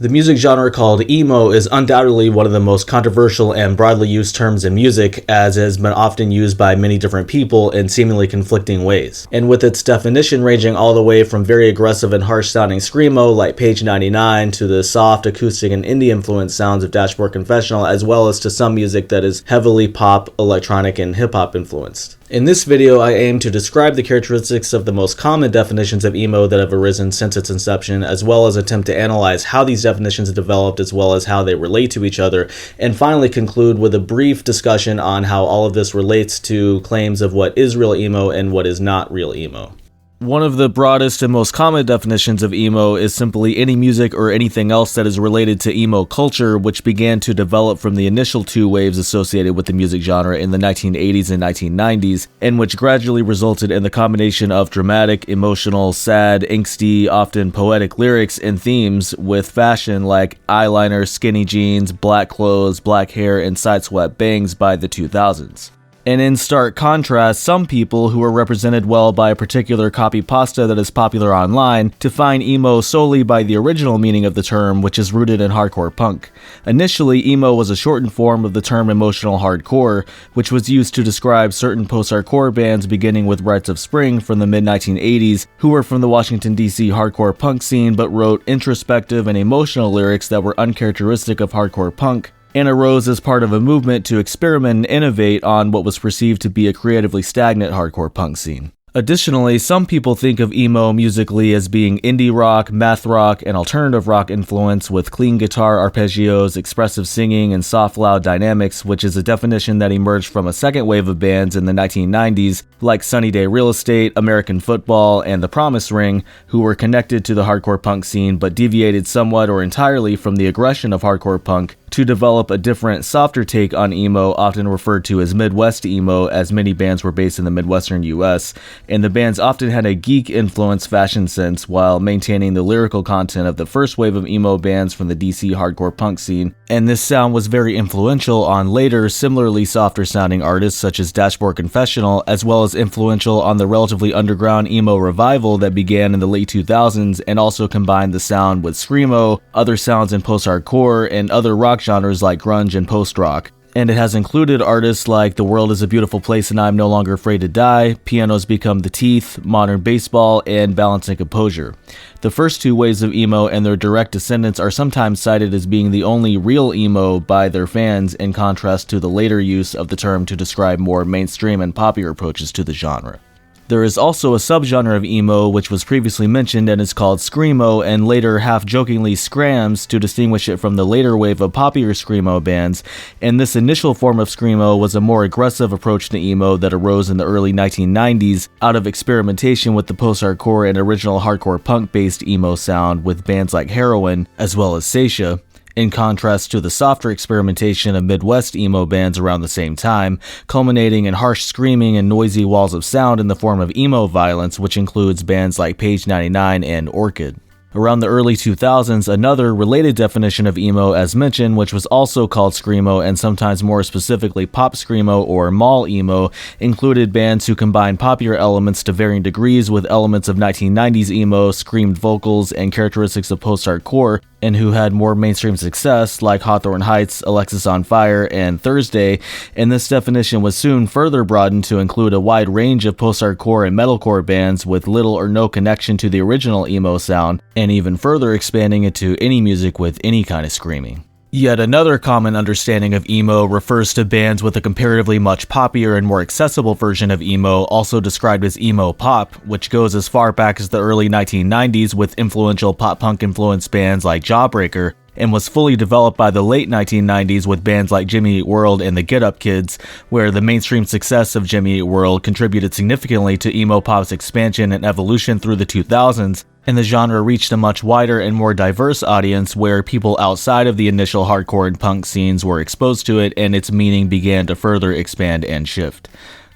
The music genre called emo is undoubtedly one of the most controversial and broadly used terms in music, as it has been often used by many different people in seemingly conflicting ways. And with its definition ranging all the way from very aggressive and harsh sounding screamo like Page 99 to the soft acoustic and indie influenced sounds of Dashboard Confessional, as well as to some music that is heavily pop, electronic, and hip hop influenced. In this video, I aim to describe the characteristics of the most common definitions of emo that have arisen since its inception, as well as attempt to analyze how these definitions developed as well as how they relate to each other, and finally conclude with a brief discussion on how all of this relates to claims of what is real emo and what is not real emo. One of the broadest and most common definitions of emo is simply any music or anything else that is related to emo culture, which began to develop from the initial two waves associated with the music genre in the 1980s and 1990s, and which gradually resulted in the combination of dramatic, emotional, sad, angsty, often poetic lyrics and themes with fashion like eyeliner, skinny jeans, black clothes, black hair, and side-swept bangs by the 2000s. And in stark contrast, some people who are represented well by a particular copy pasta that is popular online define emo solely by the original meaning of the term, which is rooted in hardcore punk. Initially, emo was a shortened form of the term emotional hardcore, which was used to describe certain post-hardcore bands beginning with Rites of Spring from the mid-1980s, who were from the Washington, D.C. hardcore punk scene but wrote introspective and emotional lyrics that were uncharacteristic of hardcore punk, and arose as part of a movement to experiment and innovate on what was perceived to be a creatively stagnant hardcore punk scene. Additionally, some people think of emo musically as being indie rock, math rock, and alternative rock influence with clean guitar arpeggios, expressive singing, and soft loud dynamics, which is a definition that emerged from a second wave of bands in the 1990s like Sunny Day Real Estate, American Football, and The Promise Ring, who were connected to the hardcore punk scene but deviated somewhat or entirely from the aggression of hardcore punk to develop a different, softer take on emo, often referred to as Midwest emo, as many bands were based in the Midwestern US, and the bands often had a geek-influenced fashion sense while maintaining the lyrical content of the first wave of emo bands from the DC hardcore punk scene, and this sound was very influential on later, similarly softer-sounding artists such as Dashboard Confessional, as well as influential on the relatively underground emo revival that began in the late 2000s and also combined the sound with screamo, other sounds in post-hardcore, and other rock genres like grunge and post-rock. And it has included artists like The World is a Beautiful Place and I'm No Longer Afraid to Die, Pianos Become the Teeth, Modern Baseball, and Balance and Composure. The first two waves of emo and their direct descendants are sometimes cited as being the only real emo by their fans, in contrast to the later use of the term to describe more mainstream and popular approaches to the genre. There is also a subgenre of emo which was previously mentioned and is called screamo, and later half-jokingly Skramz to distinguish it from the later wave of popular screamo bands, and this initial form of screamo was a more aggressive approach to emo that arose in the early 1990s out of experimentation with the post-hardcore and original hardcore punk-based emo sound with bands like Heroin, as well as Seisha, in contrast to the softer experimentation of Midwest emo bands around the same time, culminating in harsh screaming and noisy walls of sound in the form of emo violence, which includes bands like Page 99 and Orchid. Around the early 2000s, another related definition of emo, as mentioned, which was also called screamo and sometimes more specifically Pop-screamo or mall emo, included bands who combined popular elements to varying degrees with elements of 1990s emo, screamed vocals, and characteristics of post-hardcore, and who had more mainstream success like Hawthorne Heights, Alexis on Fire, and Thursday, and this definition was soon further broadened to include a wide range of post-hardcore and metalcore bands with little or no connection to the original emo sound, and even further expanding it to any music with any kind of screaming. Yet another common understanding of emo refers to bands with a comparatively much poppier and more accessible version of emo, also described as emo pop, which goes as far back as the early 1990s with influential pop-punk influenced bands like Jawbreaker, and was fully developed by the late 1990s with bands like Jimmy Eat World and the Get Up Kids, where the mainstream success of Jimmy Eat World contributed significantly to emo pop's expansion and evolution through the 2000s, and the genre reached a much wider and more diverse audience where people outside of the initial hardcore and punk scenes were exposed to it, and its meaning began to further expand and shift.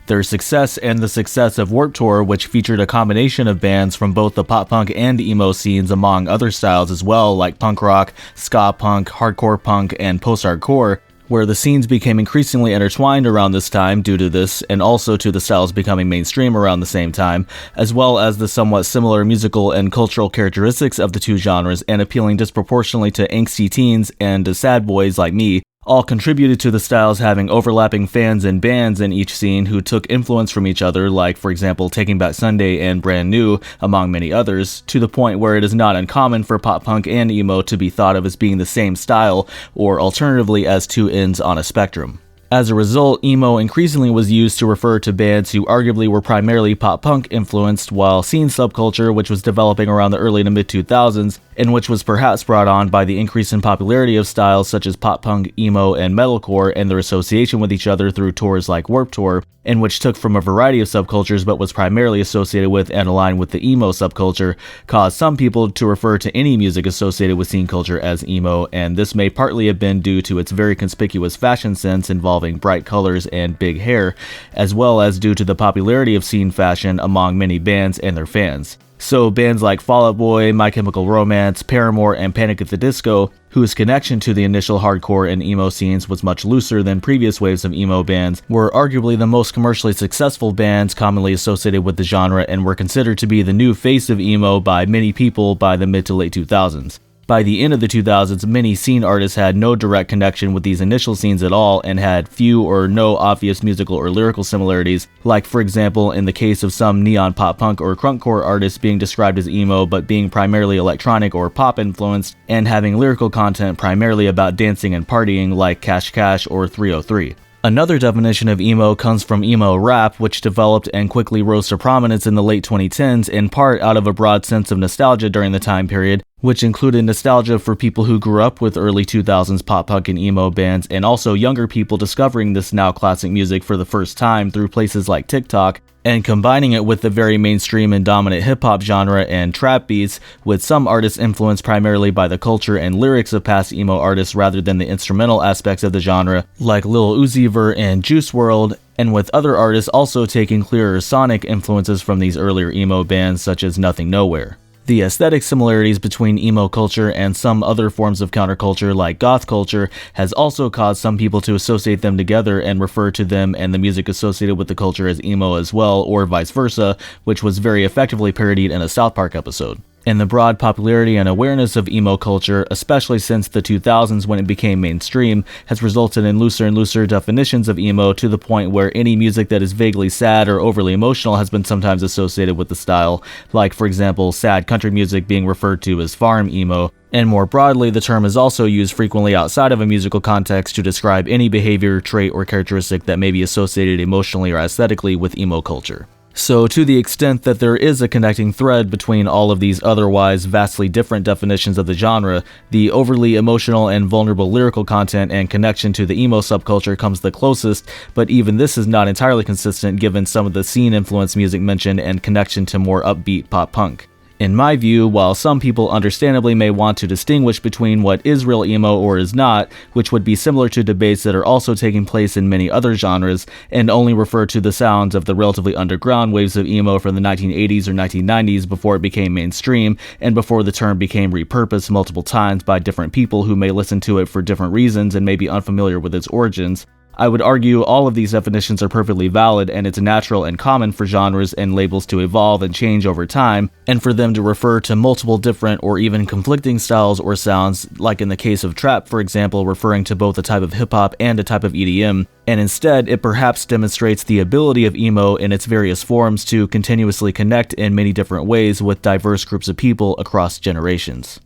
Their success and the success of Warped Tour, which featured a combination of bands from both the pop-punk and emo scenes among other styles as well, like punk rock, ska punk, hardcore punk, and post-hardcore, where the scenes became increasingly intertwined around this time due to this, and also to the styles becoming mainstream around the same time, as well as the somewhat similar musical and cultural characteristics of the two genres, and appealing disproportionately to angsty teens and to sad boys like me, all contributed to the styles having overlapping fans and bands in each scene who took influence from each other, like for example Taking Back Sunday and Brand New, among many others, to the point where it is not uncommon for pop punk and emo to be thought of as being the same style, or alternatively as two ends on a spectrum. As a result, emo increasingly was used to refer to bands who arguably were primarily pop-punk influenced, while scene subculture, which was developing around the early to mid-2000s, and which was perhaps brought on by the increase in popularity of styles such as pop-punk, emo, and metalcore and their association with each other through tours like Warped Tour, and which took from a variety of subcultures but was primarily associated with and aligned with the emo subculture, caused some people to refer to any music associated with scene culture as emo, and this may partly have been due to its very conspicuous fashion sense involving bright colors and big hair, as well as due to the popularity of scene fashion among many bands and their fans. So bands like Fall Out Boy, My Chemical Romance, Paramore, and Panic! At the Disco, whose connection to the initial hardcore and emo scenes was much looser than previous waves of emo bands, were arguably the most commercially successful bands commonly associated with the genre and were considered to be the new face of emo by many people by the mid to late 2000s. By the end of the 2000s, many scene artists had no direct connection with these initial scenes at all and had few or no obvious musical or lyrical similarities, like for example in the case of some neon pop punk or crunkcore artists being described as emo but being primarily electronic or pop influenced and having lyrical content primarily about dancing and partying like Cash Cash or 303. Another definition of emo comes from emo rap, which developed and quickly rose to prominence in the late 2010s, in part out of a broad sense of nostalgia during the time period, which included nostalgia for people who grew up with early 2000s pop punk and emo bands, and also younger people discovering this now classic music for the first time through places like TikTok, and combining it with the very mainstream and dominant hip-hop genre and trap beats, with some artists influenced primarily by the culture and lyrics of past emo artists rather than the instrumental aspects of the genre, like Lil Uzi Vert and Juice WRLD, and with other artists also taking clearer sonic influences from these earlier emo bands such as Nothing Nowhere. The aesthetic similarities between emo culture and some other forms of counterculture like goth culture has also caused some people to associate them together and refer to them and the music associated with the culture as emo as well, or vice versa, which was very effectively parodied in a South Park episode. And the broad popularity and awareness of emo culture, especially since the 2000s when it became mainstream, has resulted in looser and looser definitions of emo to the point where any music that is vaguely sad or overly emotional has been sometimes associated with the style, like for example sad country music being referred to as farm emo, and more broadly the term is also used frequently outside of a musical context to describe any behavior, trait, or characteristic that may be associated emotionally or aesthetically with emo culture. So to the extent that there is a connecting thread between all of these otherwise vastly different definitions of the genre, the overly emotional and vulnerable lyrical content and connection to the emo subculture comes the closest, but even this is not entirely consistent given some of the scene-influenced music mentioned and connection to more upbeat pop-punk. In my view, while some people understandably may want to distinguish between what is real emo or is not, which would be similar to debates that are also taking place in many other genres, and only refer to the sounds of the relatively underground waves of emo from the 1980s or 1990s before it became mainstream, and before the term became repurposed multiple times by different people who may listen to it for different reasons and may be unfamiliar with its origins, I would argue all of these definitions are perfectly valid, and it's natural and common for genres and labels to evolve and change over time, and for them to refer to multiple different or even conflicting styles or sounds, like in the case of trap for example referring to both a type of hip-hop and a type of EDM, and instead it perhaps demonstrates the ability of emo in its various forms to continuously connect in many different ways with diverse groups of people across generations.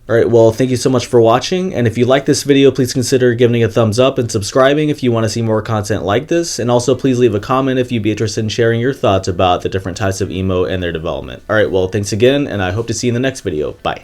Alright, well, thank you so much for watching, and if you like this video, please consider giving it a thumbs up and subscribing if you want to see more content like this, and also please leave a comment if you'd be interested in sharing your thoughts about the different types of emo and their development. Alright, well, thanks again, and I hope to see you in the next video. Bye.